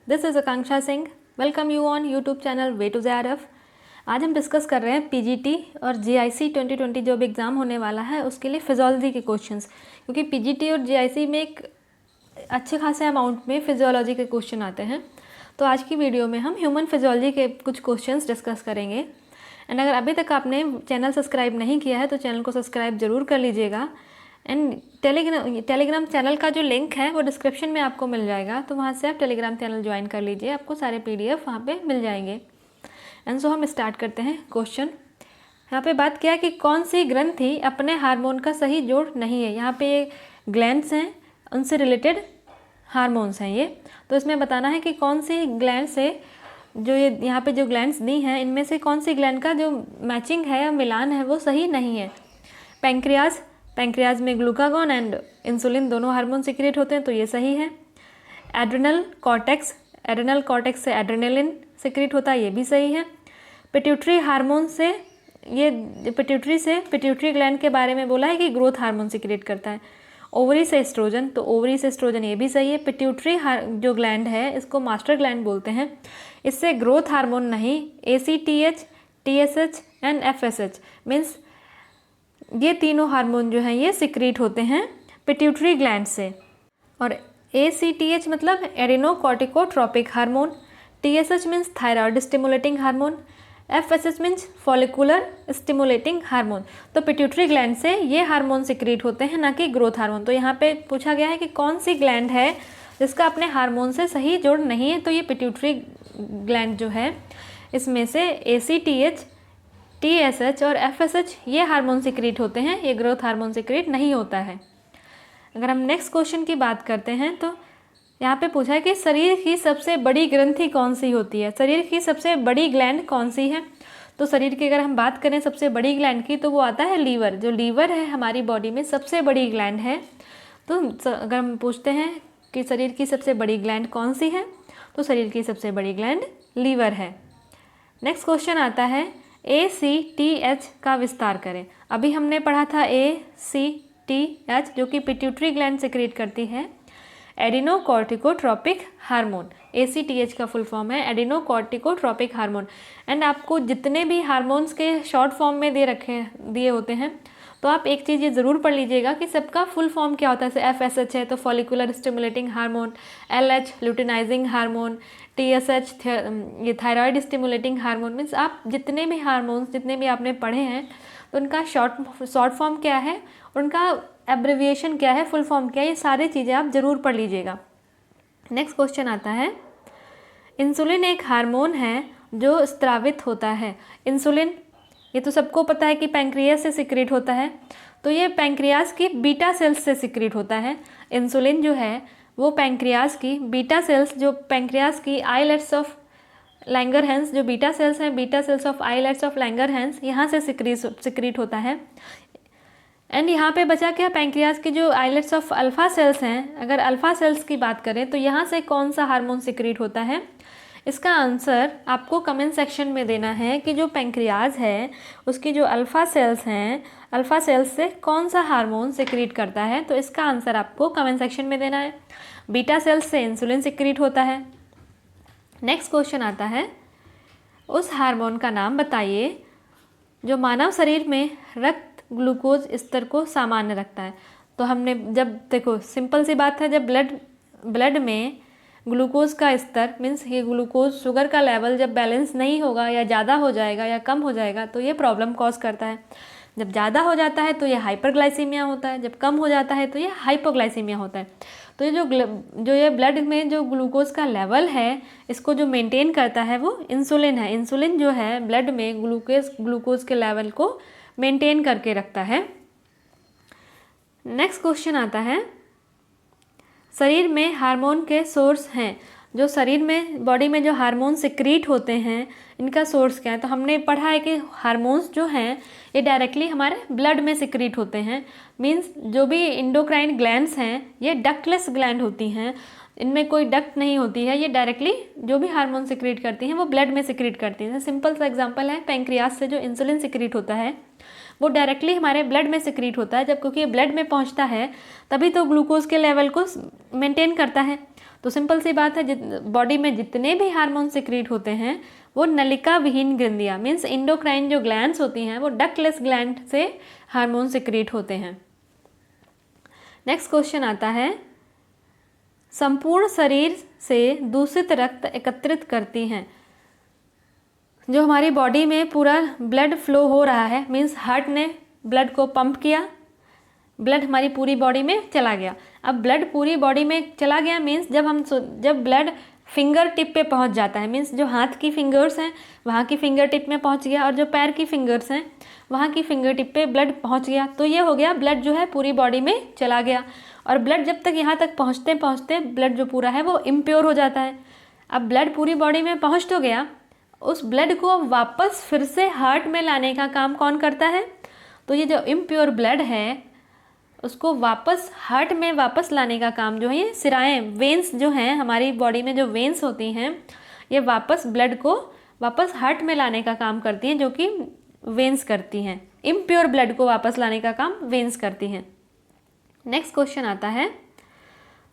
This is Akanksha Singh. Welcome you on YouTube channel way to JRF। आज हम discuss कर रहे हैं पीजीटी और जीआईसी 2020 जो भी एग्ज़ाम होने वाला है उसके लिए फिजियोलॉजी के क्वेश्चंस, क्योंकि पीजीटी और जीआईसी में एक अच्छे खासे अमाउंट में फिजियोलॉजी के क्वेश्चन आते हैं। तो आज की वीडियो में हम ह्यूमन फिजियोलॉजी के कुछ क्वेश्चंस डिस्कस करेंगे। एंड अगर अभी तक आपने चैनल सब्सक्राइब नहीं किया है तो चैनल को सब्सक्राइब ज़रूर कर लीजिएगा। एंड टेलीग्राम चैनल का जो लिंक है वो डिस्क्रिप्शन में आपको मिल जाएगा, तो वहाँ से आप टेलीग्राम चैनल ज्वाइन कर लीजिए, आपको सारे PDF वहाँ पे मिल जाएंगे। एंड सो हम स्टार्ट करते हैं क्वेश्चन। यहाँ पे बात किया कि कौन सी ग्रंथि अपने हार्मोन का सही जोड़ नहीं है। यहाँ पे ग्लैंड्स हैं, उनसे रिलेटेड हार्मोन्स हैं ये। तो इसमें बताना है कि कौन सी ग्लैंड से जो ये यहाँ पे जो ग्लैंड्स दी हैं इनमें से कौन सी ग्लैंड का जो मैचिंग है या मिलान है वो सही नहीं है। पैंक्रियाज में ग्लूकागॉन एंड इंसुलिन दोनों हार्मोन सिक्रेट होते हैं, तो ये सही है। एड्रिनल कॉर्टेक्स से एड्रेनलिन सिक्रेट होता है, ये भी सही है। पिट्यूटरी हार्मोन से ये पिट्यूटरी ग्लैंड के बारे में बोला है कि ग्रोथ हार्मोन सिक्रेट करता है। ओवरी से एस्ट्रोजन, तो ओवरी से एस्ट्रोजन ये भी सही है। पिट्यूटरी जो ग्लैंड है इसको मास्टर ग्लैंड बोलते हैं, इससे ग्रोथ हार्मोन नहीं। ACTH, TSH and FSH means ये तीनों हार्मोन जो हैं ये सिक्रीट होते हैं पिट्यूटरी ग्लैंड से। और ACTH मतलब adrenocorticotropic hormone, TSH means thyroid stimulating hormone, FSH means follicular stimulating hormone. तो पिट्यूटरी ग्लैंड से ये हार्मोन सिक्रीट होते हैं, ना कि ग्रोथ हार्मोन। तो यहाँ पे पूछा गया है कि कौन सी ग्लैंड है जिसका अपने हार्मोन से सही जोड़ नहीं है, तो ये पिट्यूटरी ग्लैंड जो है इसमें से ACTH, TSH और FSH ये हार्मोन सिक्रीट होते हैं, ये ग्रोथ हार्मोन सिक्रीट नहीं होता है। अगर हम नेक्स्ट क्वेश्चन की बात करते हैं तो यहाँ पे पूछा है कि शरीर की सबसे बड़ी ग्रंथि कौन सी होती है, शरीर की सबसे बड़ी ग्लैंड कौन सी है। तो शरीर की अगर हम बात करें सबसे बड़ी ग्लैंड की तो वो आता है लीवर। जो लीवर है हमारी बॉडी में सबसे बड़ी ग्लैंड है। तो अगर हम पूछते हैं कि शरीर की सबसे बड़ी ग्लैंड कौन सी है, तो शरीर की सबसे बड़ी ग्लैंड लीवर है। नेक्स्ट क्वेश्चन आता है ACTH का विस्तार करें। अभी हमने पढ़ा था ACTH जो कि पिट्यूटरी ग्लैंड सिक्रेट करती है एडिनोकॉर्टिकोट्रोपिक हार्मोन। ACTH का फुल फॉर्म है एडिनोकॉर्टिकोट्रोपिक हार्मोन। एंड आपको जितने भी हार्मोन्स के शॉर्ट फॉर्म में दिए होते हैं तो आप एक चीज़ ये ज़रूर पढ़ लीजिएगा कि सबका फुल फॉर्म क्या होता है। जैसे FSH है तो follicular stimulating hormone, LH luteinising hormone, TSH ये थायराइड स्टिमुलेटिंग हार्मोन। मीन्स आप जितने भी हार्मोन्स जितने भी आपने पढ़े हैं तो उनका शॉर्ट फॉर्म क्या है और उनका एब्रिविएशन क्या है, फुल फॉर्म क्या है, ये सारी चीज़ें आप ज़रूर पढ़ लीजिएगा। नेक्स्ट क्वेश्चन आता है इंसुलिन एक हार्मोन है जो स्त्रावित होता है। इंसुलिन ये तो सबको पता है कि पैंक्रियास से सिक्रेट होता है, तो ये पैंक्रियास की बीटा सेल्स से सिक्रेट होता है। इंसुलिन जो है वो पैंक्रियास की बीटा सेल्स, जो पैंक्रियास की आइलेट्स ऑफ लैंगरहैंस जो बीटा सेल्स हैं, beta cells of islets of Langerhans, यहाँ से सिक्रीट होता है। एंड यहाँ पे बचा क्या, पैंक्रियास की जो आइलेट्स ऑफ अल्फा सेल्स हैं, अगर अल्फा सेल्स की बात करें तो यहाँ से कौन सा हार्मोन सिक्रीट होता है। इसका आंसर आपको कमेंट सेक्शन में देना है कि जो पैंक्रियाज है उसकी जो अल्फ़ा सेल्स हैं, अल्फ़ा सेल्स से कौन सा हार्मोन सिक्रीट करता है। तो इसका आंसर आपको कमेंट सेक्शन में देना है। बीटा सेल्स से इंसुलिन सिक्रीट होता है। नेक्स्ट क्वेश्चन आता है उस हार्मोन का नाम बताइए जो मानव शरीर में रक्त ग्लूकोज स्तर को सामान्य रखता है। तो हमने जब देखो सिंपल सी बात है, जब ब्लड में ग्लूकोज का स्तर मीन्स ये ग्लूकोज शुगर का लेवल जब बैलेंस नहीं होगा या ज़्यादा हो जाएगा या कम हो जाएगा तो ये प्रॉब्लम कॉज करता है। जब ज़्यादा हो जाता है तो ये हाइपरग्लाइसीमिया होता है, जब कम हो जाता है तो ये हाइपोग्लाइसीमिया होता है। तो ये जो ये ब्लड में जो ग्लूकोज का लेवल है इसको जो मेंटेन करता है वो इंसुलिन है। इंसुलिन जो है ब्लड में ग्लूकोज के लेवल को मेंटेन करके रखता है। नेक्स्ट क्वेश्चन आता है शरीर में हार्मोन के सोर्स हैं। जो शरीर में बॉडी में जो हार्मोन सिक्रीट होते हैं इनका सोर्स क्या है। तो हमने पढ़ा है कि हार्मोन्स जो हैं ये डायरेक्टली हमारे ब्लड में सिक्रीट होते हैं। मींस जो भी इंडोक्राइन ग्लैंड्स हैं ये डक्टलेस ग्लैंड होती हैं, इनमें कोई डक्ट नहीं होती है। ये डायरेक्टली जो भी हार्मोन सिक्रीट करती हैं वो ब्लड में सिक्रीट करती हैं। सिंपल सा एग्जांपल है पैंक्रियास से जो इंसुलिन सिक्रीट होता है वो डायरेक्टली हमारे ब्लड में सिक्रीट होता है। जब क्योंकि ये ब्लड में पहुंचता है तभी तो ग्लूकोज के लेवल को मेंटेन करता है। तो सिंपल सी बात है, बॉडी में जितने भी हार्मोन सिक्रीट होते हैं वो नलिका विहीन ग्रंथियाँ मीन्स इंडोक्राइन जो ग्लैंड्स होती हैं वो डक्टलेस ग्लैंड से हार्मोन सिक्रीट होते हैं। नेक्स्ट क्वेश्चन आता है, संपूर्ण शरीर से दूषित रक्त एकत्रित करती हैं। जो हमारी बॉडी में पूरा ब्लड फ्लो हो रहा है मीन्स हार्ट ने ब्लड को पंप किया, ब्लड हमारी पूरी बॉडी में चला गया। अब ब्लड पूरी बॉडी में चला गया मीन्स जब ब्लड फिंगर टिप पे पहुंच जाता है मीन्स जो हाथ की फिंगर्स हैं वहाँ की फिंगर टिप में पहुंच गया और जो पैर की फिंगर्स हैं वहाँ की फिंगर टिप पे ब्लड पहुंच गया, तो ये हो गया ब्लड जो है पूरी बॉडी में चला गया। और ब्लड जब तक यहाँ तक पहुँचते पहुँचते ब्लड जो पूरा है वो इम्प्योर हो जाता है। अब ब्लड पूरी बॉडी में पहुँच तो गया, उस ब्लड को वापस फिर से हार्ट में लाने का काम कौन करता है? तो ये जो इम्प्योर ब्लड है उसको वापस हार्ट में वापस लाने का काम जो है ये सिराएँ वेन्स जो हैं हमारी बॉडी में जो वेन्स होती हैं ये वापस ब्लड को वापस हार्ट में लाने का काम करती हैं, जो कि वेन्स करती हैं। इम्प्योर ब्लड को वापस लाने का काम वेन्स करती हैं। नेक्स्ट क्वेश्चन आता है,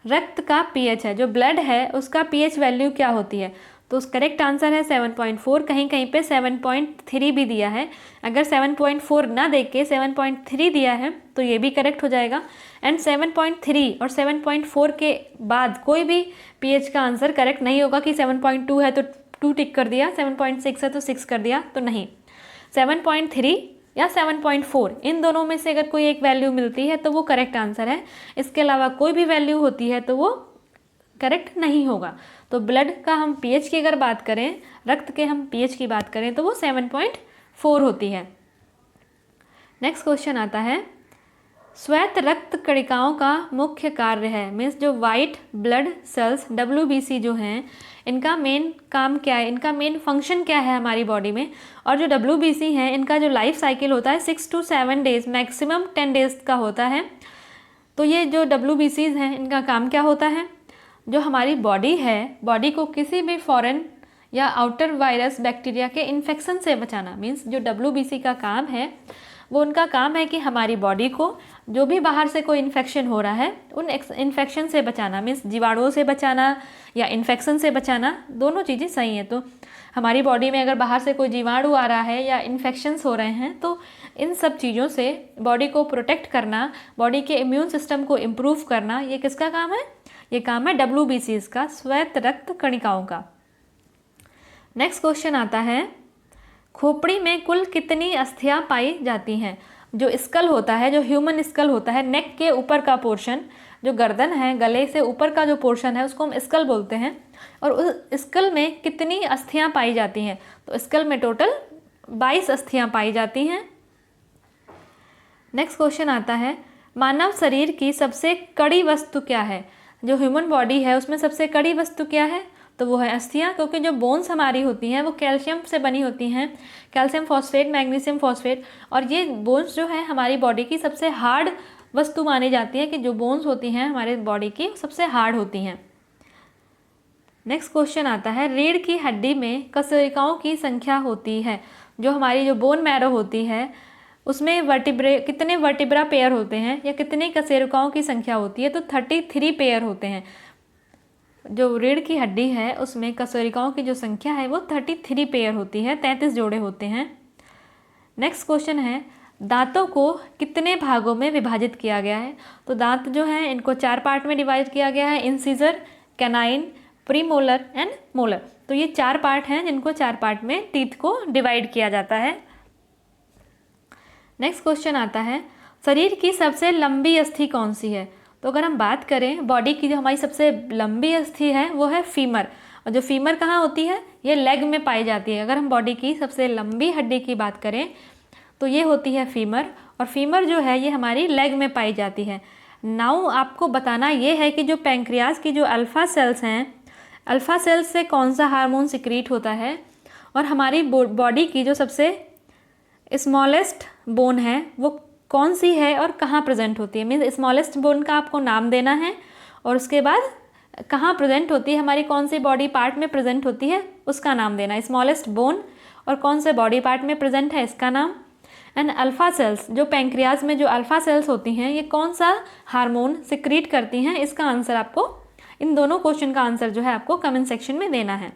रक्त का पीएच है, जो ब्लड है उसका पीएच वैल्यू क्या होती है? तो करेक्ट आंसर है 7.4, कहीं कहीं पे 7.3 भी दिया है। अगर 7.4 ना देख के 7.3 दिया है तो ये भी करेक्ट हो जाएगा। एंड 7.3 और 7.4 के बाद कोई भी पीएच का आंसर करेक्ट नहीं होगा कि 7.2 है तो 2 टिक कर दिया, 7.6 है तो 6 कर दिया, तो नहीं। 7.3 या 7.4 इन दोनों में से अगर कोई एक वैल्यू मिलती है तो वो करेक्ट आंसर है, इसके अलावा कोई भी वैल्यू होती है तो वो करेक्ट नहीं होगा। तो ब्लड का हम पीएच की अगर बात करें, रक्त के हम पीएच की बात करें तो वो 7.4 होती है। नेक्स्ट क्वेश्चन आता है, श्वेत रक्त कणिकाओं का मुख्य कार्य है, मीन्स जो वाइट ब्लड सेल्स WBC जो हैं इनका मेन काम क्या है, इनका मेन फंक्शन क्या है हमारी बॉडी में। और जो WBC हैं इनका जो लाइफ साइकिल होता है 6 to 7 डेज, मैक्सिमम 10 डेज का होता है। तो ये जो WBCs हैं इनका काम क्या होता है? जो हमारी बॉडी है, बॉडी को किसी भी फॉरेन या आउटर वायरस बैक्टीरिया के इन्फेक्शन से बचाना। मीन्स जो WBC का काम है वो उनका काम है कि हमारी बॉडी को जो भी बाहर से कोई इन्फेक्शन हो रहा है उन इन्फेक्शन से बचाना। मीन्स जीवाणुओं से बचाना या इन्फेक्शन से बचाना, दोनों चीज़ें सही हैं। तो हमारी बॉडी में अगर बाहर से कोई जीवाणु आ रहा है या इन्फेक्शंस हो रहे हैं तो इन सब चीज़ों से बॉडी को प्रोटेक्ट करना, बॉडी के इम्यून सिस्टम को इम्प्रूव करना, ये किसका काम है? ये काम है WBCs का, श्वेत रक्त कणिकाओं का। नेक्स्ट क्वेश्चन आता है, खोपड़ी में कुल कितनी अस्थियां पाई जाती हैं? जो स्कल होता है, जो ह्यूमन स्कल होता है, नेक के ऊपर का पोर्शन, जो गर्दन है, गले से ऊपर का जो पोर्शन है उसको हम स्कल बोलते हैं। और उस स्कल में कितनी अस्थियां पाई जाती हैं? तो स्कल में टोटल 22 अस्थियां पाई जाती हैं। नेक्स्ट क्वेश्चन आता है, मानव शरीर की सबसे कड़ी वस्तु क्या है? जो ह्यूमन बॉडी है उसमें सबसे कड़ी वस्तु क्या है? तो वो है अस्थियाँ, क्योंकि जो बोन्स हमारी होती हैं वो कैल्शियम से बनी होती हैं, कैल्शियम फॉस्फेट, मैग्नीशियम फॉस्फेट। और ये बोन्स जो है हमारी बॉडी की सबसे हार्ड वस्तु मानी जाती है, कि जो बोन्स होती हैं हमारे बॉडी की सबसे हार्ड होती हैं। नेक्स्ट क्वेश्चन आता है, रीढ़ की हड्डी में कशेरुकाओं की संख्या होती है। जो हमारी जो बोन मैरो होती है उसमें कितने वर्टिब्रा पेयर होते हैं या कितने कशेरुकाओं की संख्या होती है? तो 33 पेयर होते हैं। जो रीढ़ की हड्डी है उसमें कशेरुकाओं की जो संख्या है वो 33 पेयर होती है, 33 जोड़े होते हैं। नेक्स्ट क्वेश्चन है, दांतों को कितने भागों में विभाजित किया गया है? तो दांत जो हैं इनको 4 पार्ट में डिवाइड किया गया है, incisor, canine, premolar and molar. तो ये 4 पार्ट हैं जिनको 4 पार्ट में टीथ को डिवाइड किया जाता है। नेक्स्ट क्वेश्चन आता है, शरीर की सबसे लंबी अस्थि कौन सी है? तो अगर हम बात करें बॉडी की, जो हमारी सबसे लंबी अस्थि है वो है फीमर। और जो फीमर कहाँ होती है? ये लेग में पाई जाती है। अगर हम बॉडी की सबसे लंबी हड्डी की बात करें तो ये होती है फीमर, और फीमर जो है ये हमारी लेग में पाई जाती है। नाउ आपको बताना ये है कि जो पैंक्रियाज की जो अल्फ़ा सेल्स हैं, अल्फ़ा सेल्स से कौन सा हार्मोन सिक्रीट होता है, और हमारी बॉडी की जो सबसे स्मॉलेस्ट बोन है वो कौन सी है और कहाँ प्रेजेंट होती है। मीन्स स्मॉलेस्ट बोन का आपको नाम देना है और उसके बाद कहाँ प्रेजेंट होती है, हमारी कौन सी बॉडी पार्ट में प्रेजेंट होती है उसका नाम देना। स्मॉलेस्ट बोन और कौन से बॉडी पार्ट में प्रेजेंट है इसका नाम। एंड अल्फ़ा सेल्स, जो पैंक्रियाज में जो अल्फ़ा सेल्स होती हैं ये कौन सा हार्मोन सिक्रीट करती हैं, इसका आंसर आपको इन दोनों क्वेश्चन का आंसर जो है आपको कमेंट सेक्शन में देना है।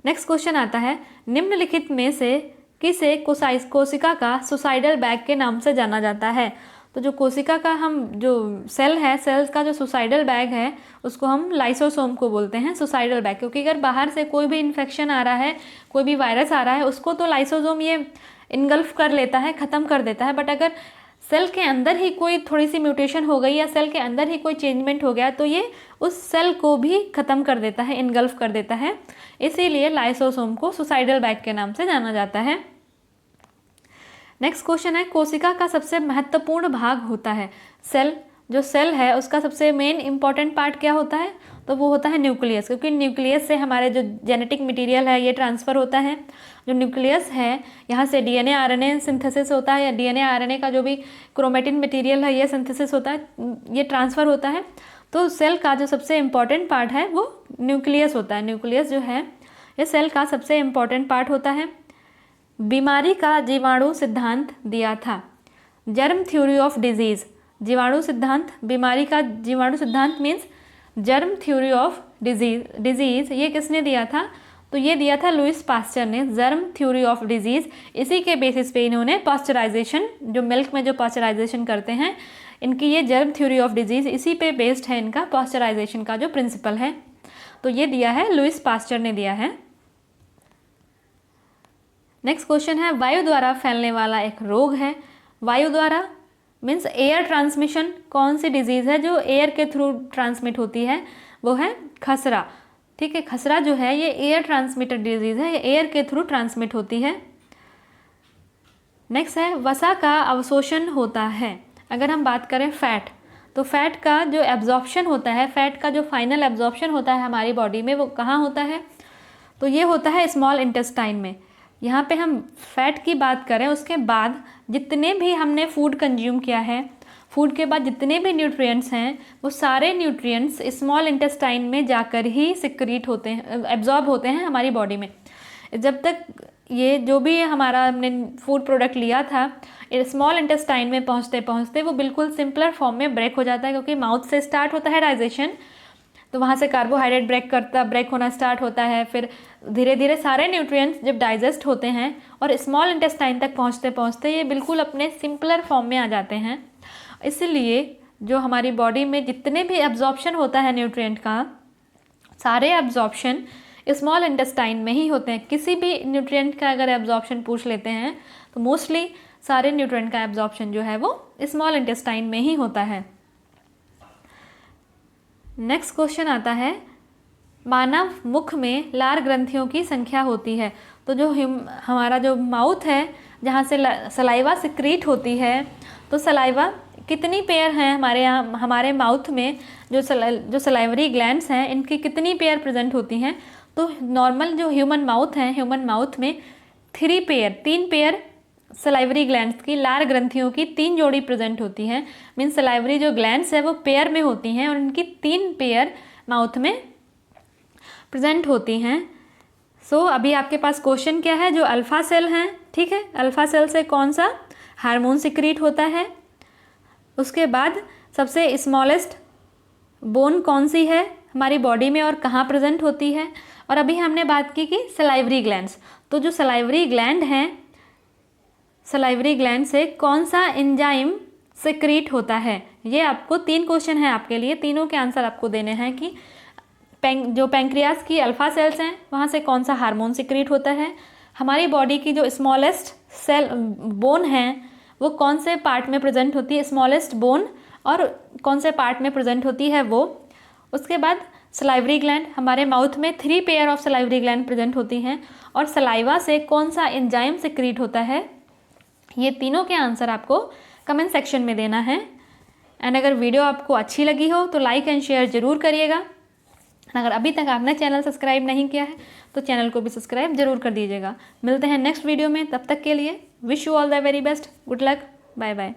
नेक्स्ट क्वेश्चन आता है, निम्नलिखित में से किसे कोशिका का सुसाइडल बैग के नाम से जाना जाता है। तो जो कोशिका का हम जो सेल है, सेल्स का जो सुसाइडल बैग है उसको हम लाइसोसोम को बोलते हैं सुसाइडल बैग, क्योंकि अगर बाहर से कोई भी इन्फेक्शन आ रहा है, कोई भी वायरस आ रहा है, उसको तो लाइसोसोम ये इनगल्फ कर लेता है, ख़त्म कर देता है। बट अगर सेल के अंदर ही कोई थोड़ी सी म्यूटेशन हो गई या सेल के अंदर ही कोई चेंजमेंट हो गया तो ये उस सेल को भी ख़त्म कर देता है, इनगल्फ कर देता है। इसीलिए लाइसोसोम को सुसाइडल बैग के नाम से जाना जाता है। नेक्स्ट क्वेश्चन है, कोशिका का सबसे महत्वपूर्ण भाग होता है। जो सेल है उसका सबसे मेन इंपॉर्टेंट पार्ट क्या होता है, तो वो होता है न्यूक्लियस, क्योंकि न्यूक्लियस से हमारे जो जेनेटिक मटेरियल है ये ट्रांसफ़र होता है। जो न्यूक्लियस है यहाँ से डीएनए आरएनए सिंथेसिस होता है, या डीएनए आरएनए का जो भी क्रोमेटिन मटेरियल है ये सिंथेसिस होता है, ये ट्रांसफ़र होता है। तो सेल का जो सबसे इम्पॉर्टेंट पार्ट है वो न्यूक्लियस होता है। न्यूक्लियस जो है ये सेल का सबसे इम्पॉर्टेंट पार्ट होता है। बीमारी का जीवाणु सिद्धांत दिया था। जर्म थ्योरी ऑफ डिजीज़, जीवाणु सिद्धांत, बीमारी का जीवाणु सिद्धांत means germ theory of disease ये किसने दिया था, तो ये दिया था लुइस पास्चर ने, जर्म थ्योरी ऑफ डिजीज़। इसी के बेसिस पे इन्होंने पास्चराइजेशन, जो मिल्क में जो पास्चराइजेशन करते हैं, इनकी ये जर्म थ्योरी ऑफ डिजीज़ इसी पे बेस्ड है, इनका पास्चराइजेशन का जो प्रिंसिपल है। तो ये दिया है लुइस पास्चर ने दिया है। नेक्स्ट क्वेश्चन है, वायु द्वारा फैलने वाला एक रोग है। वायु द्वारा मीन्स एयर ट्रांसमिशन, कौन सी डिजीज़ है जो एयर के थ्रू ट्रांसमिट होती है, वो है खसरा। ठीक है, खसरा जो है ये एयर ट्रांसमिटेड डिजीज़ है, ये एयर के थ्रू ट्रांसमिट होती है। नेक्स्ट है, वसा का अवशोषण होता है। अगर हम बात करें फैट, तो फैट का जो एब्जॉर्प्शन होता है, फैट का जो फाइनल एब्जॉर्प्शन होता है हमारी बॉडी में, वो कहाँ होता है, तो ये होता है स्मॉल इंटेस्टाइन में। यहाँ पे हम फैट की बात करें, उसके बाद जितने भी हमने फूड कंज्यूम किया है, फूड के बाद जितने भी न्यूट्रिएंट्स हैं, वो सारे न्यूट्रिएंट्स स्मॉल इंटेस्टाइन में जाकर ही सिक्रीट होते हैं, एब्जॉर्ब होते हैं हमारी बॉडी में। जब तक ये जो भी हमारा हमने फूड प्रोडक्ट लिया था स्मॉल इंटेस्टाइन में पहुँचते पहुँचते वो बिल्कुल सिंपलर फॉर्म में ब्रेक हो जाता है, क्योंकि माउथ से स्टार्ट होता है डाइजेशन, तो वहाँ से कार्बोहाइड्रेट ब्रेक होना स्टार्ट होता है। फिर धीरे धीरे सारे न्यूट्रिएंट्स जब डाइजेस्ट होते हैं और स्मॉल इंटेस्टाइन तक पहुँचते पहुँचते ये बिल्कुल अपने सिंपलर फॉर्म में आ जाते हैं। इसलिए जो हमारी बॉडी में जितने भी एब्जॉर्प्शन होता है न्यूट्रिएंट का, सारे एब्जॉर्प्शन स्मॉल इंटेस्टाइन में ही होते हैं। किसी भी न्यूट्रिएंट का अगर एब्जॉर्प्शन पूछ लेते हैं तो मोस्टली सारे न्यूट्रिएंट का एब्जॉर्प्शन जो है वो स्मॉल इंटेस्टाइन में ही होता है। नेक्स्ट क्वेश्चन आता है, मानव मुख में लार ग्रंथियों की संख्या होती है। तो जो हमारा जो माउथ है जहाँ से सलाइवा सिक्रीट होती है, तो सलाइवा कितनी पेयर हैं हमारे माउथ में, जो सलाइवरी ग्लैंड्स हैं इनकी कितनी पेयर प्रेजेंट होती हैं। तो नॉर्मल जो ह्यूमन माउथ है, ह्यूमन माउथ में 3 पेयर सलाइवरी ग्लैंड्स की, लार ग्रंथियों की 3 जोड़ी प्रेजेंट होती हैं। मीन्स सलाइवरी जो ग्लैंड्स है वो पेयर में होती हैं और इनकी 3 पेयर माउथ में प्रेजेंट होती हैं। सो अभी आपके पास क्वेश्चन क्या है, जो अल्फ़ा सेल हैं, ठीक है, अल्फ़ा सेल से कौन सा हार्मोन सिक्रीट होता है, उसके बाद सबसे स्मॉलेस्ट बोन कौन सी है हमारी बॉडी में और कहाँ प्रेजेंट होती है, और अभी हमने बात की कि सलाइवरी ग्लैंड्स। तो जो सलाइवरी ग्लैंड हैं, सलाइवरी ग्लैंड से कौन सा एंजाइम सिक्रीट होता है। ये आपको 3 क्वेश्चन है आपके लिए, तीनों के आंसर आपको देने हैं कि जो पैंक्रियास की अल्फ़ा सेल्स हैं वहाँ से कौन सा हार्मोन सिक्रीट होता है, हमारी बॉडी की जो स्मॉलेस्ट सेल बोन है वो कौन से पार्ट में प्रेजेंट होती है, स्मॉलेस्ट बोन और कौन से पार्ट में प्रेजेंट होती है वो। उसके बाद सलाइवरी ग्लैंड, हमारे माउथ में 3 pair of salivary gland present होती हैं, और सलाइवा से कौन सा एंजाइम सिक्रीट होता है। ये तीनों के आंसर आपको कमेंट सेक्शन में देना है। एंड अगर वीडियो आपको अच्छी लगी हो तो लाइक एंड शेयर ज़रूर करिएगा। अगर अभी तक आपने चैनल सब्सक्राइब नहीं किया है तो चैनल को भी सब्सक्राइब जरूर कर दीजिएगा। मिलते हैं नेक्स्ट वीडियो में, तब तक के लिए wish you all the very best, good luck, bye bye.